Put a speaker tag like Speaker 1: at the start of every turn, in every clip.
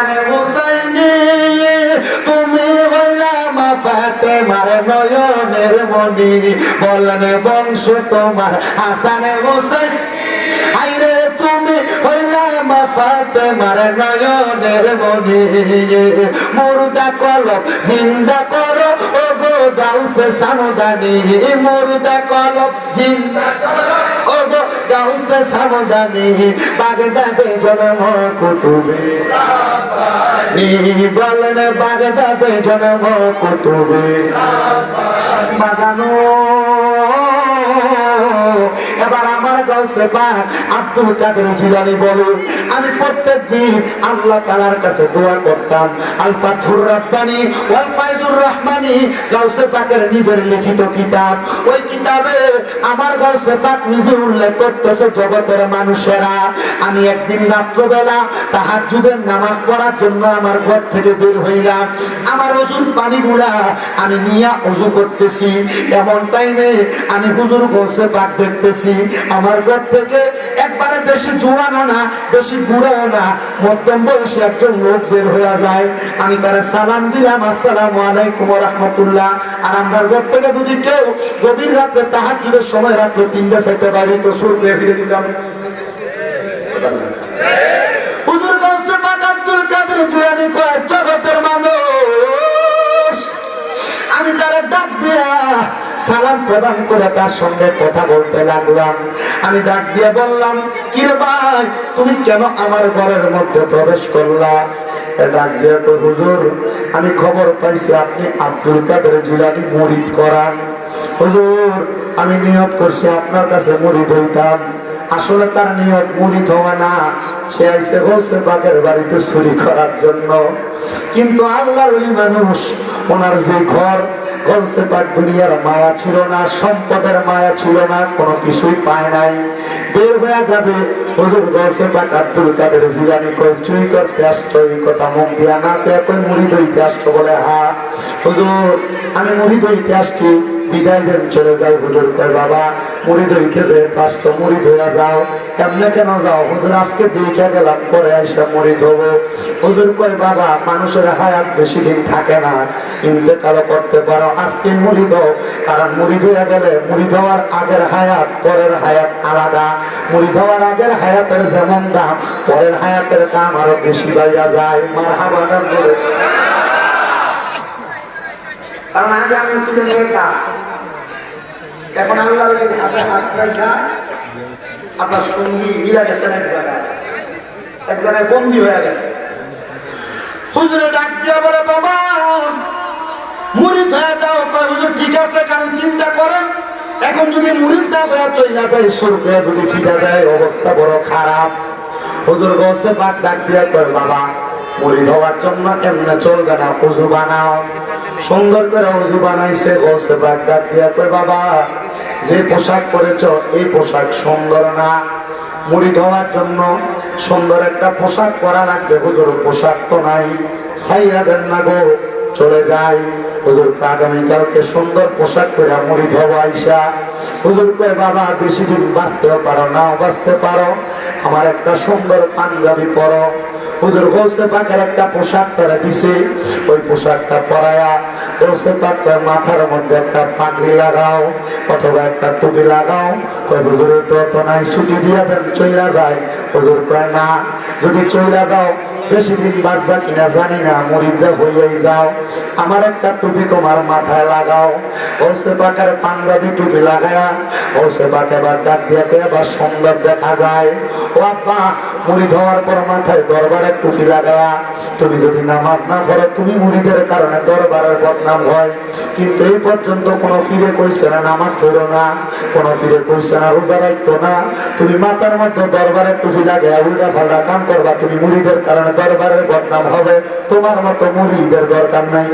Speaker 1: হাসানে হুসাইনে তুমি হইলাম ফাতেমার নয়নের মনি বলেন বংশ তোমার হাসানে হুসাইন আইরে তুমি হইলাম ফাতেমার নয়নের মনি মুর্দা কলব জিন্দা করো ও গো গাউসে সামদানি মুর্দা কলব জিন্দা করো ও গো গাউসে সামদানি বাগদাদে জন্ম কুতুবে রাব্বানি বলেন বাগদাদে জন্ম কুতুবে রাব্বানি বাজানো এবার আমার গাউসে পাক আব্দুল কাদের জিলানী বলেন আমি প্রত্যেকদিন আল্লাহ তাআলার কাছে দোয়া করতাম আল ফাথুর রাব্বানি ওয়াল ফায়জুর রহমানি গাউসে পাকের নিজের লিখিত কিতাব ওই কিতাবে আমার গাউসে পাক নিজে উল্লেখ করতেছে জগতের মানুষেরা আমি একদিন রাত্রবেলা তাহাজ্জুদের নামাজ পড়ার জন্য আমার ঘর থেকে বের হইলাম আমার ওযুর পানিগুলা আমি নিয়ে ওযু করতেছি এমন টাইমে আমি হুজুর গাউসে পাক দেখতেছি আমার ঘর থেকে একবারে বেশি জোয়ানও না বেশি বুড়াও না মধ্যম বয়সী একজন লোক বের হয়ে যায় আমি তার সালাম দিলাম আসসালামু আলাইকুম ওয়া রাহমাতুল্লাহ আর আমার ঘর থেকে যদি কেউ গভীর রাতে তাহাজ্জুদের সময় রাতে 3টা 4টা বাজে তো সুর দিয়ে ফিরে দিতাম হুজুর গাউসে পাক আব্দুল কাদের জিলানী কয় জগতের মানুষ আমি তার ডাক দিয়া সালাম প্রদান করে তার সঙ্গে কথা বলতে লাগলাম আমি ডাক দিয়ে বললাম কি রে ভাই তুমি কেন আমার ঘরের মধ্যে প্রবেশ করলা ডাক দিয়ে তো হুজুর আমি খবর পাইছি আপনি আব্দুল কাদের জিলানী মুরিদ করান হুজুর আমি নিয়ত করছি আপনার কাছে মুরিদ হইতাম আসলে তার নিয়ত মুরিদ হওয়া না সে আইছে গাউসে পাকের বাড়িতে চুরি করার জন্য কিন্তু আল্লাহর ওলি মানুষ ওনার যে ঘর গাউসে পাক দুনিয়ার মায়া ছিল না সম্পদের মায়া ছিল না কোনো কিছুই পায় নাই বের হয়ে যাবে হুজুর গাউসে পাক আব্দুল কাদের জিলানী কই চুরি করতে আসছো এই কথা মুখ দিয়া না কই মুরিদ হইতে আসছো বলে হ্যাঁ হুজুর আমি মুরিদ হইতে আসছি বিদায় দেন চলে যাই হুজুর কয় বাবা মুরিদ হইতে দে পাঁচটা মুরিদ হয়ে যাও এমনি কেন যাও হুজুর আজকে দেখে গেলাম পরে আইসা মুরিদ হবো হুজুর কয় বাবা মানুষের হায়াত বেশি দিন থাকে না ইন্তেকাল করতে পারো আজকে মুরিদ হও কারণ মুরিদ হয়ে গেলে মুরিদ হওয়ার আগের হায়াত পরের হায়াত আলাদা মুরিদ হওয়ার আগের হায়াতের যেমন দাম পরের হায়াতের দাম আরো বেশি বাইয়া যায় মারহাবা গান বলে কারণ আগে আমি ছিলেন এটা এখন আল্লাহর হাতে হাত রাখা আপনার সঙ্গী মিলা গেছেন এক জায়গায় বন্দী হয়ে গেছে হুজুরে ডাক দিয়া বলে বাবা মুরিদ হয়ে যাও কয় হুজুর ঠিক আছে কারণ চিন্তা করেন এখন যদি মুরিদ না হয়ে চলে যায় স্বর্গে যদি ফিরে দেয় অবস্থা বড় খারাপ হুজুর গাউসে পাক ডাক দিয়া কয় বাবা মুরিদ হওয়ার জন্য এমনি চলবে না ওযু বানাও সুন্দর করে ওযু বানাইছে গাউসে পাক ডাক দিয়া কয় বাবা যে পোশাক পরেছ এই পোশাক সুন্দর না মুরিদ হওয়ার জন্য সুন্দর একটা পোশাক পরা লাগবে হুজুর পোশাক তো নাই ছাইরা দেন না গো চলে যাই হুজুর আগামীকালকে সুন্দর পোশাক পরে মুরিদ হবো আইসা হুজুর কয় বাবা বেশি দিন বাঁচতেও পারো নাও বাঁচতে পারো আমার একটা সুন্দর পাঞ্জাবি পরো হুজুর গাউসে পাকের একটা পোশাক তারা দিছে ওই পোশাকটা পরায়া গাউসে পাক মাথার মধ্যে একটা পাগড়ি লাগাও অথবা একটা টুপি লাগাও কয় হুজুরের তো নাই ছুটি দিয়া দেন চইলা যায় হুজুর কয় না যদি চইলা দাও বেশি দিন বাঁচবা কিনা জানি না মুরিদা হইয়াই যাও আমার একটা টুপি তোমার মাথায় লাগাও গাউসে পাকের পাঞ্জাবি টুপি লাগায়া গাউসে পাক এবার ডাক দিয়া এবার সুন্দর দেখা যায় ও আব্বা মুরিদ হওয়ার পর মাথায় দরবারের টুপি লাগায়া তুমি যদি নামাজ না পড়ো তুমি মুরিদের কারণে দরবারের বদনাম হয় কিন্তু এই পর্যন্ত কোনো ফিরে কইছে না নামাজ পড়ো না কোনো ফিরে কইছে না রোজা রাখো না তুমি মাথার মধ্যে দরবারের টুপি লাগায়া উল্টা পাল্টা কাম করবা তুমি মুরিদের কারণে দরবারের বদনাম হবে তোমার মতো মুরিদের দরকার নাই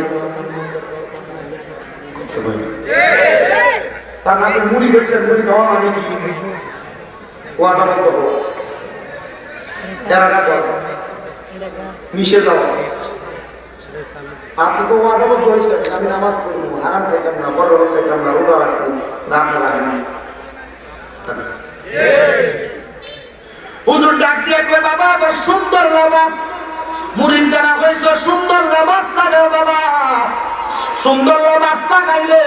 Speaker 1: তার মানে মুরিদ হচ্ছে মুরিদ হওয়া মানে কি ও আদালত করবো মিশে যাও আপনি তো আদালত হয়েছে আমি নামাজ পড়বো হারাম খাইতাম না বড় খাইতাম না রোজা রাখবো দাম রাখি না হুজুর ডাক দিয়ে কয় বাবা আবার সুন্দর নামাজ মুরিদ যারা লেবাস লাগাও বাবা, সুন্দর লেবাস লাগাইলে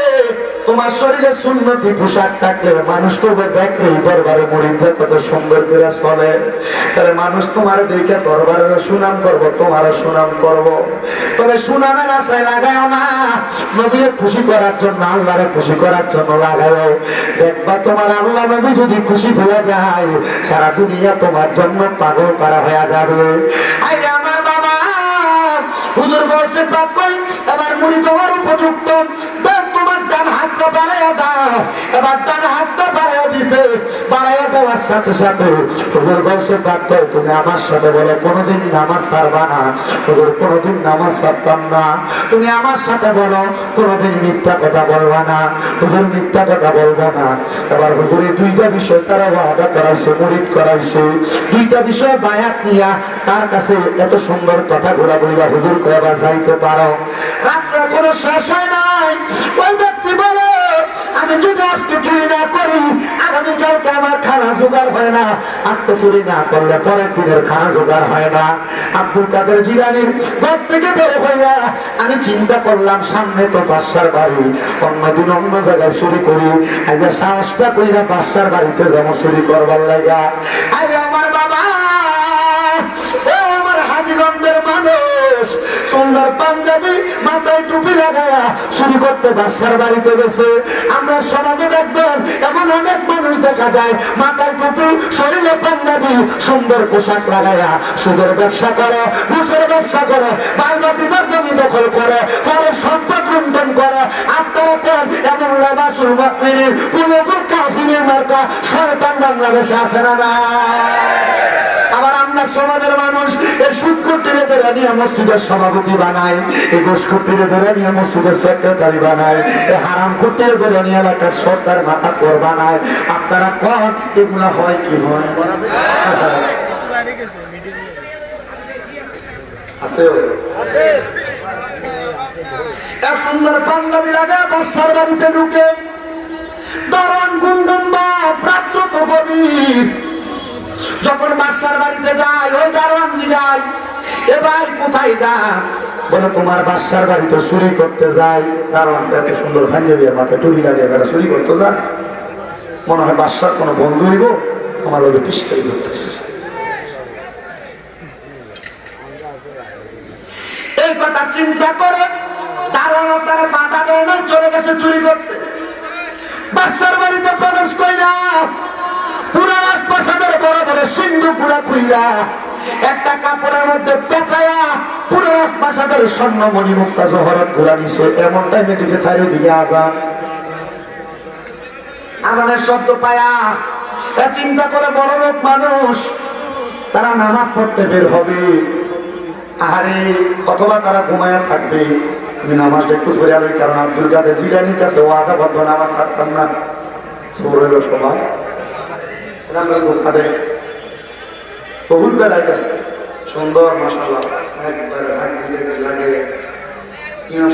Speaker 1: তোমার শরীরে সুন্নতি পোশাক থাকলে মানুষ করবে দেখলে দরবারে মুরিদরা কত সুন্দর করে চলে, তাহলে মানুষ তোমার দেখে দরবারের সুনাম করবো, তোমারও সুনাম করব। তবে সুনামের আশায় লাগাও না, নবীকে খুশি করার জন্য, আল্লাহরে খুশি করার জন্য লাগাও। দেখবা তোমার আল্লাহ নবী যদি খুশি হয়ে যায়, সারা দুনিয়া তোমার জন্য পাগল পারা হয়ে যাবে। আই আমার বাবা, হুজুর বলতে পাক এবার মুরিদ হওয়ার উপযুক্ত, তোমার ডান হাতটা বাড়াইয়া দাও। এবার ডান হাতটা বাড়াইয়া দিছে, বাড়াইয়া দেওয়ার সাথে সাথে হুজুর বলতে পাক তুমি আমার সাথে বলো কোনোদিন নামাজ ছাড়বা না। হুজুর কোনোদিন নামাজ ছাড়তাম না। তুমি আমার সাথে বলো কোনোদিন মিথ্যা কথা বলবা না। হুজুর মিথ্যা কথা বলবো না। এবার হুজুর এই দুইটা বিষয় তারা ওয়াদা করাইছে, মুরিদ করাইছে। দুইটা বিষয় বায়াত নিয়া তার কাছে এত সুন্দর কথা ঘোরা বলিবা হুজুর কয়বা যাইতে পারো। রাত্রে এখনো শেষ হয় নাই, ওই ব্যক্তি বলে আমি যদি আজকে চুরি না করি আগামীকালকে আমার খানা জোগাড় হয় না, আজকে চুরি না করলে পরের দিনের খানা জোগাড় হয় না। আব্দুল কাদের জিলানীর ঘর থেকে বের হইয়া আমি চিন্তা করলাম সামনে তো বাদশার বাড়ি, অন্যদিন অন্য জায়গায় চুরি করি, আজ সাহসটা কইরা বাদশার বাড়িতে যেমন চুরি করবার লাগা। আরে আমার বাবা, ও আমার হাজীগঞ্জের মানুষ, সুন্দর পাঞ্জাবি মাথায় টুপি লাগায়া চুরি করতে বাদশার বাড়িতে গেছে। আমরা সমাজে দেখবেন এমন অনেক মানুষ দেখা যায় মাথায় টুপি, শরীরে পাঞ্জাবি, সুন্দর পোশাক লাগায়া সুদের ব্যবসা করে, ঘুষের ব্যবসা করে, বাংলাদেশের জমি দখল করে, পরে সম্পদ লুণ্ঠন করে। আপনারা কেন এমন লেবাসুল মুমিনিন পুরোপুর কাফিরের মার্কা শয়তান বাংলাদেশে আছে না না? আবার আমরা সমাজের মানুষ এই সুদকুটিরে ধরে নিয়ে মসজিদের সভাপতি বানাই, এই ঘুষকুটিরে ধরে নিয়ে মসজিদের সেক্রেটারি বানাই, এই হারাম কুটিরে ধরে নিয়ে এলাকার সরকার মাথা কর বানায়। আপনারা কন এগুলা হয় কি হয়? আছে সুন্দর পাঞ্জাবি লাগা বাদশার বাড়িতে ঢুকে দারোয়ান গুনগুন বা প্রাপ্ত তো গভীর। যখন বাদশার বাড়িতে যায় ওই দারোয়ান জিগায় এবার কোথায় যা, বলে তোমার বাদশার বাড়িতে চুরি করতে যাই। দারোয়ান এত সুন্দর পাঞ্জাবি আর মাথায় টুপি লাগে বেড়া চুরি করতে যায়, মনে হয় বাদশার কোনো বন্ধু হইব, আমার লোকে পিস্তারি করতেছে। এই কথা চিন্তা করে দারোয়ান তারা বাধা দেয় না, চলে গেছে চুরি করতে। বাদশার বাড়িতে প্রবেশ কইরা পুরা রাজপ্রাসাদের বড় বড় সিন্ধু পুরা খুইলা একটা কাপড়ের মধ্যে পেঁচায়া পুরো রাজপ্রাসাদের স্বর্ণমণি মুক্তা জহরত গুলা নিছে। এমন টাইমে দিছে চারিদিকে আজান, আজানের শব্দ পায়া চিন্তা করে বড় লোক মানুষ তারা নামাজ পড়তে বের হবে, আরে অথবা তারা ঘুমায়া থাকবে। তুমি নামাজটা একটু ফিরে আলো, কারণ আব্দুল কাদের জিলানীর কাছে ওয়াদা বদ্ধ নামাজ থাকতাম না। সৌরেল সবাই বহুত বেড়াই গেছে, সুন্দর মাশাআল্লাহ একবার লাগে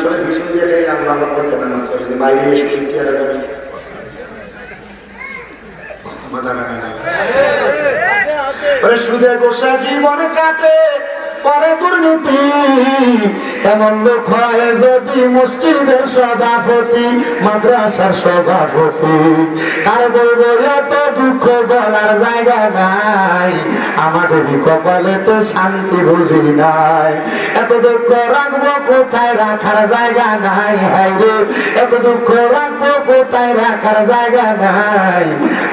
Speaker 1: সবাই ভীষণ দিয়ে আল্লাহ আল্লাহ করে নামাজ পড়ে বাইরে এসে সুদে গোসা জীবনে কাটে করে দুর্নীতি, এমন লোক হয় যদি মসজিদের সভাপতি, মাদ্রাসার সভাপতি। আর বলবো এত দুঃখ বলার জায়গা নাই, আমাদের কপালেতে শান্তি বুঝি নাই। এত দুঃখ রাখবো কোথায়, রাখার জায়গা নাই। হায়রে এত দুঃখ রাখবো কোথায়, রাখার জায়গা নাই,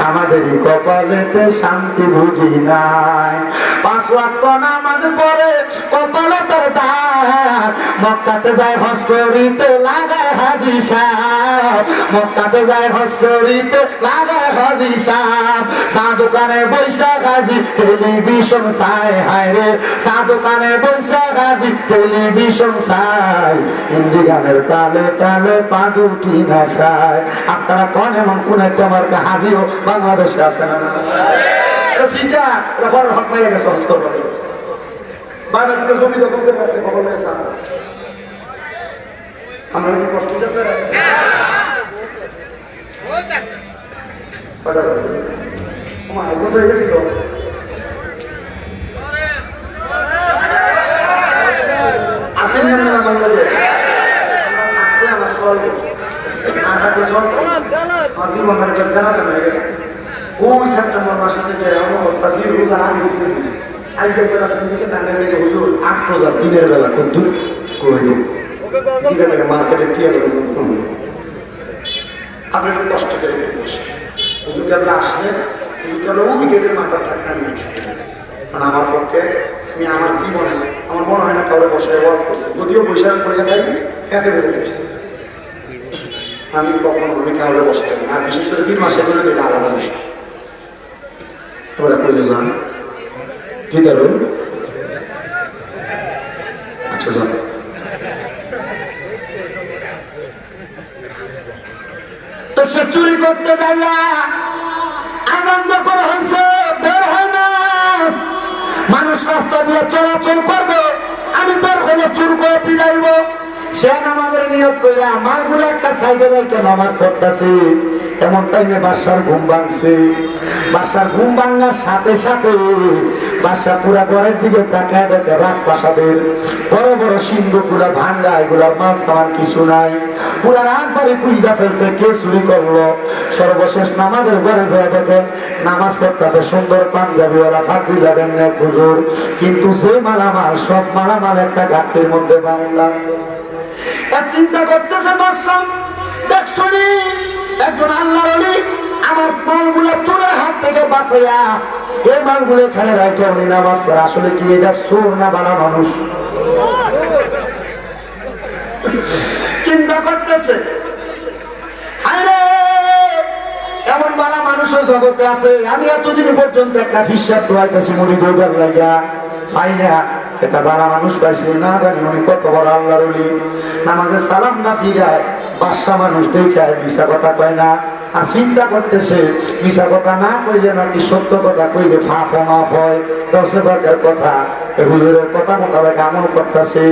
Speaker 1: আমাদের কপালেতে শান্তি বুঝি নাই। 5 ওয়াক্ত নামাজ পড়ে কপালে তার দাগ, মক্কাতে যায় হজ করিতে লাগায় হাজি সাহেব, মক্কাতে যায় হজ করিতে লাগায় হাজি সাহেব। চা দোকানে বৈশা গাজি টেলিভিশন চাই, হায়রে চা দোকানে বৈশা গাজি টেলিভিশন চাই, হিন্দি গানের তালে তালে পা দুটি নাচায়। আপনারা কোন এমন কোন একটা আমার হাজিও বাংলাদেশে আছে না? সিটা রেফার হক মেরে গেছে হজ করবো বাইরে থেকে জমি দখল করে রাখছে, খবর নিয়েছে। আমরা কি কষ্ট দিতেছে? হয়ে গেছি তো আসেন আমার লাগে থাকলে আমার চলবে না থাকলে চলবে আমার জীবনের জানা হয়ে গেছে ওই সেপ্টেম্বর মাসে থেকে আমার তাজির রোজা আগে আজকে বেলা দিকে টানে লেগে হইল 8 রোজা দিনের বেলা খুব দূর করইল দিনের বেলা মার্কেটে টিয়া করে আপনি একটু কষ্ট করে বসে হুজুর কেবল আসলেন হুজুর কেবল ওই গেটের মাথার থাকে আমি মানে আমার পক্ষে আমি আমার জীবনে আমার মনে হয় না কাউরে বসায় ওয়াজ করছে যদিও বৈশাখ করে যাই ফেঁকে বেড়ে গেছে আমি কখনো আমি কাউরে বসে থাকি আর বিশেষ করে 3 মাসের জন্য এটা আলাদা বিষয় তোমরা করলে যান কি দারুন আচ্ছা যান তো সে চুরি করতে যাইয়া আনন্দ করে হয়েছে বের হয় না মানুষ রাস্তা দিয়ে চলাচল করবে আমি বের হলে চুর করে পিড়াইব সে নামাজের নিয়ত কইরা মালগুলো একটা সাইডে রেখে নামাজ পড়তেছে এমন টাইমে বাদশার ঘুম ভাঙছে বাদশার ঘুম ভাঙার সাথে সাথে বাদশা পুরা ঘরের দিকে তাকায় দেখে রাজপ্রাসাদের বড় বড় সিংহ পুরা ভাঙ্গা এগুলার মাছ আমার কিছু নাই পুরা রাত বাড়ি খুঁজা ফেলছে কে চুরি করলো সর্বশেষ নামাজের ঘরে যায় দেখে নামাজ পড়তেছে সুন্দর পাঞ্জাবিওয়ালা ফাঁকি লাগেন না হুজুর কিন্তু যে মালামাল সব মালামাল একটা ঘাটের মধ্যে বাংলা চিন্তা করতেছে বাদশা দেখছো একজন আল্লাহর ওলি আমার মালগুলো চোরের হাত থেকে বাঁচাইয়া এই মালগুলো এখানে রাখে উনি নামাজ পড়ে আসলে কি এটা চোর না বানা মানুষ চিন্তা করতেছে এমন বালা মানুষও জগতে আছে আমি এতদিন পর্যন্ত একটা হিসাব দোয়াইতেছি মুড়ি দৌড়ার লাগিয়া পাই না এটা বালা মানুষ পাইছে না জানি উনি কত বড় আল্লাহর ওলি নামাজে সালাম না ফিরায় বাদশা মানুষ দেখায় মিশা কথা কয় না আর চিন্তা করতেছে মিশা কথা না কইলে নাকি সত্য কথা কইলে ফাঁফ মাফ হয় 10 ভাগের কথা হুজুরের কথা মোতাবেক আমল করতেছে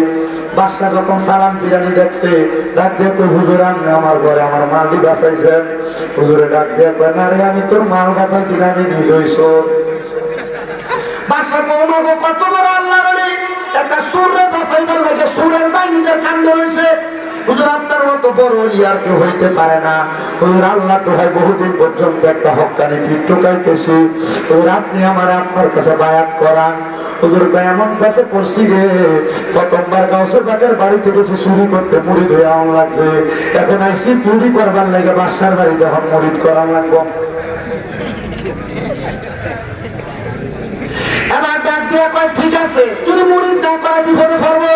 Speaker 1: বাদশা যখন সালাম ফিরানি দেখছে ডাক দিয়ে কই হুজুর আপনি আমার ঘরে আমার মালটি বাঁচাইছেন হুজুরে ডাক দিয়ে কয় না রে আমি তোর মাল বাঁচাইছি না আমি নিজেই চোর বাদশা কমাগো কত বড় আল্লাহর ওলি একটা সুরের বাঁচাইবার লাগে সুরের দায় নিজের কান্দে রয়েছে হুজুর আপনার মতো বড় ওলি আর কেউ হইতে পারে না হুজুর আল্লাহ তো হয় বহুদিন পর্যন্ত একটা হক্কানি ঠিক টোকাইতেছি হুজুর আপনি আমার আপনার কাছে বায়াত করান হুজুর কয় এমন ব্যথা পড়ছি রে প্রথমবার গাউসের বাগের বাড়িতে গেছি চুরি করতে মুড়ি ধুয়ে আম লাগছে এখন আইসি চুরি করবার লাগে বাদশার বাড়িতে এখন মুড়িদ করা লাগবো এবার ডাক দিয়ে কয় ঠিক আছে চুরি মুড়িদ না করা বিপদে পড়বো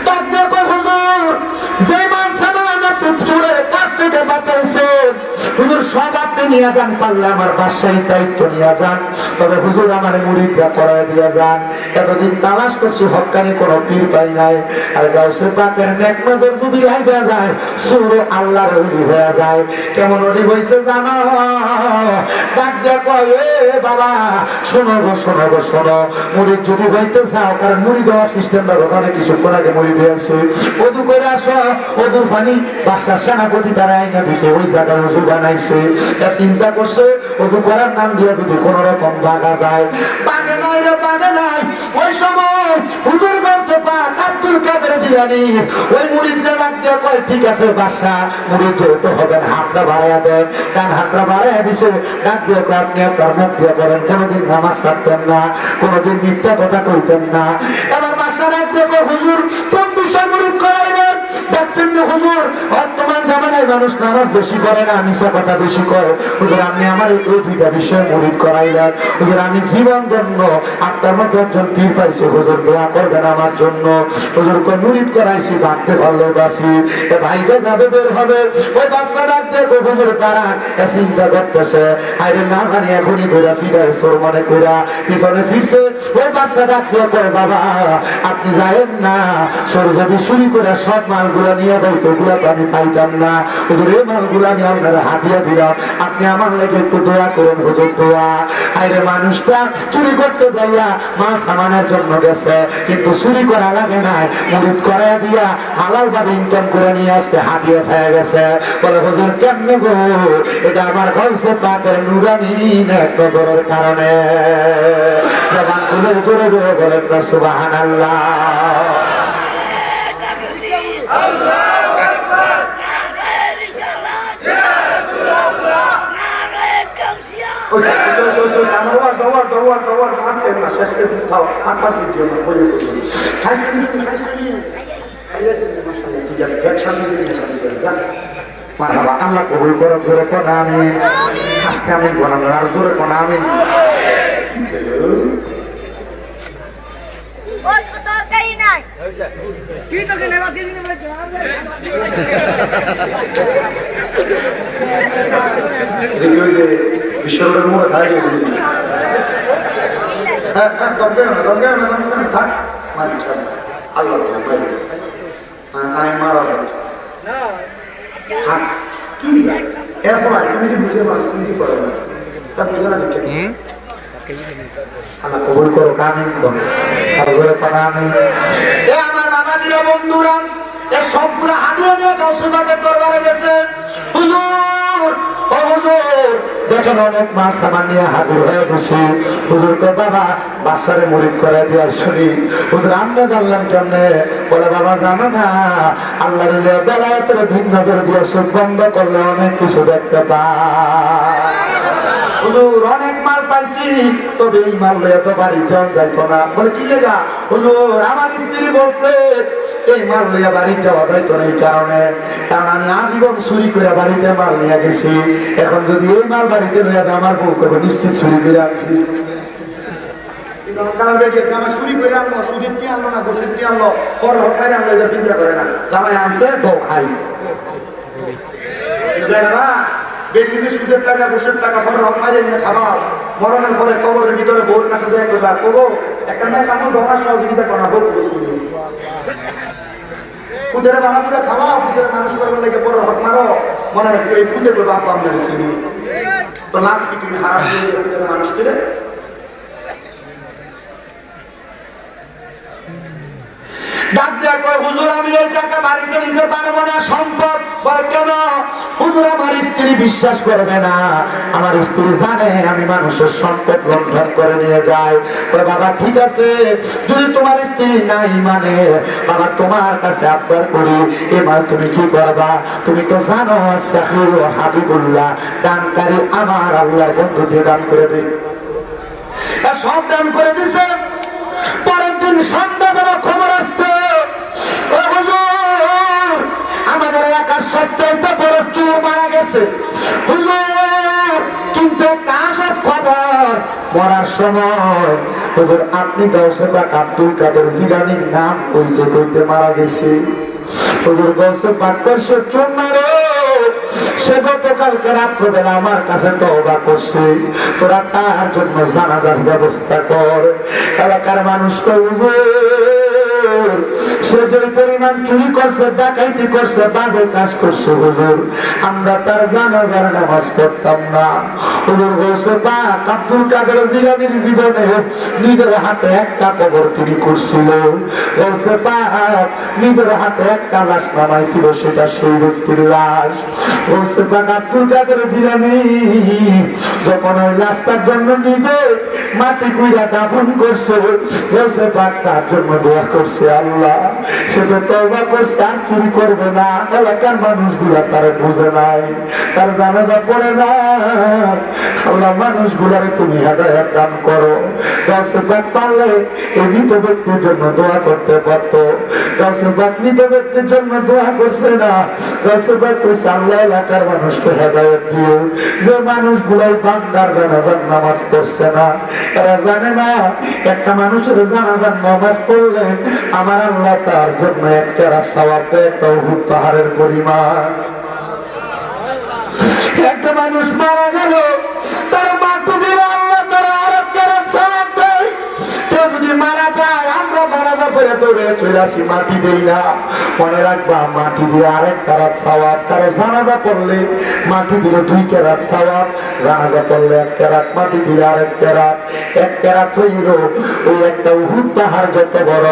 Speaker 1: ডাক দিয়ে কয় হুজুর যে মানুষ আপনি চোরের কাছ থেকে বাঁচাইছে হুজুর সব আপনি নিয়ে যান পারলে আমার বাদশাহী দায়িত্ব নিয়ে যান তবে হুজুর আমার মুরিদরা করায় দিয়ে যান এতদিন তালাশ করছি হক্কানি কোনো পীর পাই নাই আর গাউসে পাকের নেক নজর যদি লাগা যায় সুর আল্লাহর ওলি হয়ে যায় কেমন ওলি হইছে জানো ডাক দিয়ে কয় এ বাবা শোনো গো শোনো গো শোনো মুরিদ যদি হইতে চাও কারণ মুরিদ হওয়ার সিস্টেমটা ওখানে কিছুক্ষণ আগে মুরিদ হয়েছে ওদু করে আসো ওদুর পানি বাদশার সেনাপতি তারা আইনা দিতে ওই জায়গায় ওজু বানাইছে চিন্তা করছে ওজু করার নাম দিয়ে যদি কোন রকম বাগা যায় বাগে নাই রে বাগে নাই ওই সময় হুজুর কাছে পাক আব্দুল কাদের জিলানী ওই মুরিদদের ডাক দিয়ে কয় ঠিক আছে বাদশা মুরিদ যেতে হবে না হাতটা বাড়াইয়া দেন ডান হাতটা বাড়াইয়া দিছে ডাক দিয়ে কয় আপনি আপনার মুখ দিয়ে বলেন কোনোদিন নামাজ ছাড়তেন না কোনোদিন মিথ্যা কথা কইতেন না এবার বাদশা ডাক দিয়ে কয় হুজুর কোন বিষয় মুরিদ করাইবেন দেখছেন না হুজুর বর্তমান জামানায় মানুষ নামাজ বেশি করে না মিশা কথা বেশি করে হুজুর আপনি আমার এই দুইটা বিষয়ে মুরিদ করাইলেন হুজুর আমি জীবন জন্য আপনার মধ্যে একজন পীর পাইছি হুজুর দোয়া করবেন আমার জন্য হুজুর কই মুরিদ করাইছি ভাবতে পারলেও বাসি এ ভাইকে যাবে বের হবে ওই বাচ্চা ডাক দেখো হুজুর তারা চিন্তা করতেছে আরে না জানি এখনই ঘোরা ফিরে সোর মনে কইরা পিছনে ফিরছে ওই বাচ্চা ডাক দিয়ে কয় বাবা আপনি যাবেন না সোর যদি চুরি করে সব মালগুলো নিয়ে যাইতো ওগুলো তো আমি খাইতাম না হুজুর এই মালগুলো আমি আপনার হাতিয়া দিলাম আপনি আমার লেগে একটু দোয়া করুন হুজুর দোয়া আরে মানুষটা চুরি করতে যাইয়া মাল সামানের জন্য গেছে কিন্তু চুরি করা লাগে নাই মুরিদ করাইয়া দিয়া হালাল ভাবে ইনকাম করে নিয়ে আসতে হাতিয়ে হয়ে গেছে বলে হুজুর কেমনে গো এটা আমার গাউসে পাকের নুরানি নেক নজরের কারণে জবান খুলে জোরে জোরে বলেন না সুবহানাল্লাহ
Speaker 2: আল্লাহ কবুল করো, জোরে কোনা আমি আজকে আমি বললাম আর জোরে কোনা আমি
Speaker 1: বিশ্বরের মুখে খাই আল্লাহ আমি মারা কি এরপর তুমি যে বুঝে মাছ তুমি কি করো না তা বুঝে না দেখে
Speaker 2: আল্লাহ কবুল করো, কামিন করো, আর জোরে কোনা আমি
Speaker 1: আমার বাবাজিরা বন্ধুরা এর সবগুলো হাতিয়ে নিয়ে কাউসুবাদের দরবারে গেছে। হুজুর ও হুজুর
Speaker 2: দেখেন অনেক মাছ আমার নিয়ে হাজির হয়ে গেছে। হুজুর কয় বাবা বাচ্চারে মুরিদ করে দিয়ে শুনি। হুজুর আমরা জানলাম কেমনে? বলে বাবা জানো না আল্লাহর বেলায়েতের ভিন্ন নজর দিয়ে চোখ বন্ধ করলে অনেক কিছু দেখতে পায়।
Speaker 1: হুজুর অনেক মাল পাইছি,
Speaker 2: তবে এই মাল লইয়া তো বাড়ি যাওয়া যাইতো না।
Speaker 1: বলে কি লেগা? হুজুর আমার স্ত্রী বলছে
Speaker 2: এই মাল লইয়া বাড়ি যাওয়া যাইতো না এই কারণে, কারণ আমি আজীবন চুরি করে বাড়িতে মাল নিয়ে গেছি। এখন যদি এই মাল বাড়িতে লইয়া আমার বউ করবো নিশ্চিত চুরি করে আনছি।
Speaker 1: চুরি করে আনলো, সুদের কি আনলো না গোসের কি আনলো, পর হকারে আনলো, এটা চিন্তা করে না। জামাই আনছে বউ খাই বেটিতে সুদের টাকা গোসের টাকা পর হকারে নিয়ে খাওয়া, মরণের পরে কবরের ভিতরে বউর কাছে যায় করবা করবো একটা মেয়ে কামড় ধরার সহযোগিতা করা বউ বেশি ফুদের বালা পুরা খাওয়া, ফুদের মানুষ করবার লাগে বড় হক মারো, মনে রাখবে এই ফুদে করবো আপা আপনার চিনি তো লাভ কি? তুমি হারাম দিয়ে মানুষ করে ডাক দেয়া কয় হুজুর আমি এই টাকা বাড়িতে নিতে পারবো না, সম্পদ। কেন?
Speaker 2: হুজুর আমার স্ত্রী বিশ্বাস করবে না, আমার স্ত্রী জানে আমি মানুষের সম্পদ লুণ্ঠন করে নিয়ে যাই। বাবা ঠিক আছে, যদি তোমার স্ত্রী নাই মানে বাবা তোমার কাছে আবদার করি এবার তুমি কি করবা? তুমি তো জানো সাহির হাবিবুল্লাহ দানকারী আমার আল্লাহর বন্ধু দিয়ে দান করে দিই।
Speaker 1: সব দান করে দিছে। পরের দিন সন্ধ্যাবেলা খবর আসছে আমাদের এলাকার সবচাইতে বড় চোর মারা গেছে। হুজুর কিন্তু কাজের খবর
Speaker 2: মরার সময় হুজুর আপনি গাউসে পাক আব্দুল কাদের জিলানীর নাম কইতে কইতে মারা গেছে। হুজুর গাউসে পাক করছে চোর মারে, সে গতকালকে রাত্রবেলা আমার কাছে তওবা করছে, তোরা তার জন্য জানাজার ব্যবস্থা কর। এলাকার মানুষ কয় হুজুর সে যে পরিমাণ চুরি করছে, ডাকাইতি করছে, বাজে কাজ করছে হুজুর আমরা তার জানাজার নামাজ পড়তাম না। হুজুর গাউসে পাক আব্দুল কাদের জিলানীর জীবনে নিজের হাতে একটা কবর তিনি করছিল। গাউসে পাক নিজের হাতে একটা লাশ নামাইছিল, সেটা সেই ব্যক্তির লাশ। গাউসে পাক আব্দুল কাদের জিলানী যখন ওই লাশটার জন্য নিজে মাটি কুইরা দাফন করছে, গাউসে পাক তার জন্য দোয়া করছে আল্লাহ সে তো তওবা করছে আর চুরি করবে না। এলাকার মানুষগুলা তারা বুঝে নাই, তার জানাজা পড়ে না। আল্লাহ মানুষগুলারে তুমি হেদায়েত দান করো। গাউসে পাক পারলে এই মৃত ব্যক্তির জন্য দোয়া করতে পারতো, গাউসে পাক মৃত ব্যক্তির জন্য দোয়া করছে না। গাউসে পাক কইছে আল্লাহ এলাকার মানুষকে হেদায়েত দিও, যে মানুষগুলাই বান্দার জানাজার নামাজ পড়ছে না, এরা জানে না একটা মানুষের জানাজার নামাজ পড়লে আমার আল্লাহ তার জন্য একটা সওয়াব দেয়, একটা উহুদ পাহাড়ের পরিমাণ। একটা মানুষ মারা গেল, তার মাটি দিলে আল্লাহ তার আরেকটা সওয়াব দেয়। কেউ যদি মারা যায় আমরা জানাজা পড়ে দৌড়ে চলে আসি, মাটি দেই না। মনে রাখবা মাটি দিয়ে আরেক কেরাত সওয়াব, কারো জানাজা পড়লে মাটি দিলে 2 কেরাত সওয়াব, জানাজা পড়লে 1 কেরাত, মাটি দিলে আরেক কেরাত। 1 কেরাত হইল ওই একটা উহুদ পাহাড় যত বড়,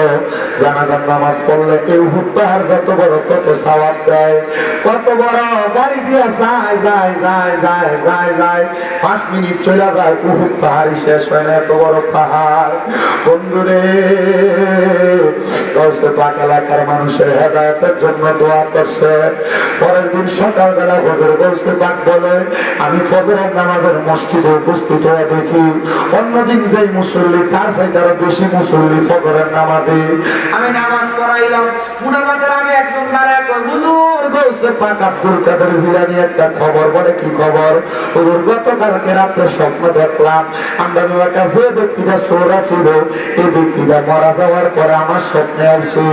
Speaker 2: জানাজার নামাজ পড়লে এই উহুদ পাহাড় যত বড় তত সওয়াব দেয়। কত বড় গাড়ি দিয়ে যায় যায় যায় যায় যায় যায় 5 মিনিট চলে যায়, উহুদ পাহাড়ই শেষ হয় না, এত বড় পাহাড়। বন্ধুরে গাউসে পাক এলাকার মানুষের হেদায়েতের জন্য দোয়া করছে। পরের দিন সকালবেলা হুজুর গাউসে পাক বলে, আমি ফজরের নামাজের মসজিদে উপস্থিত হয়ে দেখি অন্যদিন যেই মুসল্লি তার চাইতে আরো বেশি মুসল্লি ফজরের নামাজে। আমি নামাজ পড়াইলাম, মুনাফাতের আমি একজন দাঁড়ায় কই, হুজুর গাউসে পাক আব্দুল কাদের জিলানী একটা খবর বলে। কি খবর? হুজুর গতকালকে রাতে স্বপ্ন দেখলাম আমরা এলাকা যে ব্যক্তিটা চোরা ছিল এই ব্যক্তিটা মারা যাওয়ার পরে আমার স্বপ্নে আসে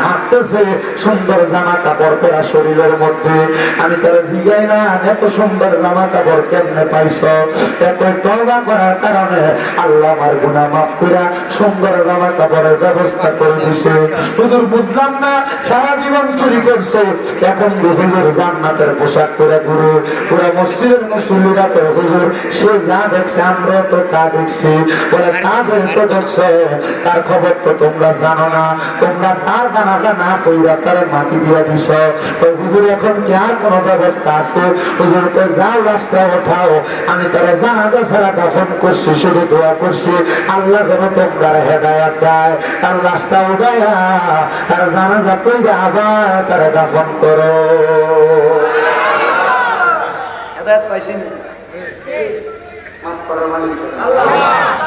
Speaker 2: হাঁটতেছে সুন্দর জামা কাপড় পরা শরীরের মধ্যে। আমি তারা জিগাই না এত সুন্দর জামা কাপড় কেমনে পাইছ? একই তওবা করার কারণে আল্লাহ আমার গুনাহ মাফ করে সুন্দর জামা কাপড়ের ব্যবস্থা করে দিছে। হুজুর বুঝলাম না, সারা জীবন চুরি করছে, এখন হুজুর জান্নাতের পোশাক পরে ঘুরে। পুরা মসজিদের মুসল্লিরা তো হুজুর সে যা দেখছে আমরা তো তা দেখছি। বলে তা যেহেতু দেখছো তার খবর তো তোমরা জানো না, তোমরা তার জানাজা না কইরা তার মাটি দিয়ে দিছ। হুজুর এখন কি আর কোন ব্যবস্থা আছে? হুজুর তো যাও লাশটা ওঠাও, আমি তারা জানাজা ছাড়া দাফন করছি, শুধু দোয়া করছি আল্লাহ যেন তোমরা হেদায়েত দেয়, তার লাশটা উঠাইয়া তার জানাজা কইরা আবার তারা দাফন করো।
Speaker 1: হেদায়েত পাইছেন? মাফ করার মালিক আল্লাহ।